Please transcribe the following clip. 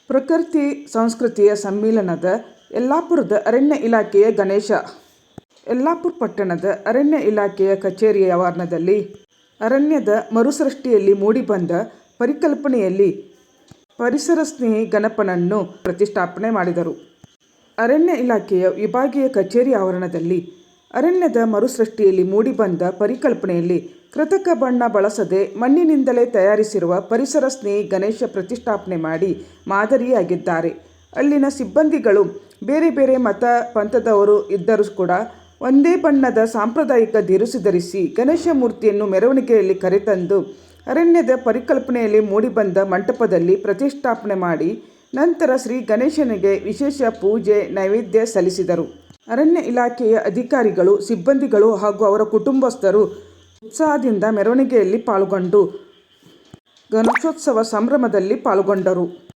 ಪ್ರಕೃತಿ ಸಂಸ್ಕೃತಿಯ ಸಮ್ಮಿಲನದ ಯಲ್ಲಾಪುರದ ಅರಣ್ಯ ಇಲಾಖೆಯ ಗಣೇಶ. ಯಲ್ಲಾಪುರ ಪಟ್ಟಣದ ಅರಣ್ಯ ಇಲಾಖೆಯ ಕಚೇರಿಯ ಆವರಣದಲ್ಲಿ ಅರಣ್ಯದ ಮರುಸೃಷ್ಟಿಯಲ್ಲಿ ಮೂಡಿಬಂದ ಪರಿಕಲ್ಪನೆಯಲ್ಲಿ ಪರಿಸರ ಸ್ನೇಹಿ ಗಣಪನನ್ನು ಪ್ರತಿಷ್ಠಾಪನೆ ಮಾಡಿದರು. ಅರಣ್ಯ ಇಲಾಖೆಯ ವಿಭಾಗೀಯ ಕಚೇರಿ ಆವರಣದಲ್ಲಿ ಅರಣ್ಯದ ಮರುಸೃಷ್ಟಿಯಲ್ಲಿ ಮೂಡಿಬಂದ ಪರಿಕಲ್ಪನೆಯಲ್ಲಿ ಕೃತಕ ಬಣ್ಣ ಬಳಸದೆ ಮಣ್ಣಿನಿಂದಲೇ ತಯಾರಿಸಿರುವ ಪರಿಸರ ಸ್ನೇಹಿ ಗಣೇಶ ಪ್ರತಿಷ್ಠಾಪನೆ ಮಾಡಿ ಮಾದರಿಯಾಗಿದ್ದಾರೆ. ಅಲ್ಲಿನ ಸಿಬ್ಬಂದಿಗಳು ಬೇರೆ ಬೇರೆ ಮತ ಪಂಥದವರು ಇದ್ದರೂ ಕೂಡ ಒಂದೇ ಬಣ್ಣದ ಸಾಂಪ್ರದಾಯಿಕ ದಿರಿಸು ಧರಿಸಿ ಗಣೇಶ ಮೂರ್ತಿಯನ್ನು ಮೆರವಣಿಗೆಯಲ್ಲಿ ಕರೆತಂದು ಅರಣ್ಯದ ಪರಿಕಲ್ಪನೆಯಲ್ಲಿ ಮೂಡಿಬಂದ ಮಂಟಪದಲ್ಲಿ ಪ್ರತಿಷ್ಠಾಪನೆ ಮಾಡಿ ನಂತರ ಶ್ರೀ ಗಣೇಶನಿಗೆ ವಿಶೇಷ ಪೂಜೆ ನೈವೇದ್ಯ ಸಲ್ಲಿಸಿದರು. ಅರಣ್ಯ ಇಲಾಖೆಯ ಅಧಿಕಾರಿಗಳು, ಸಿಬ್ಬಂದಿಗಳು ಹಾಗೂ ಅವರ ಕುಟುಂಬಸ್ಥರು ಉತ್ಸಾಹದಿಂದ ಮೆರವಣಿಗೆಯಲ್ಲಿ ಪಾಲ್ಗೊಂಡು ಗಣೇಶೋತ್ಸವ ಸಂಭ್ರಮದಲ್ಲಿ ಪಾಲ್ಗೊಂಡರು.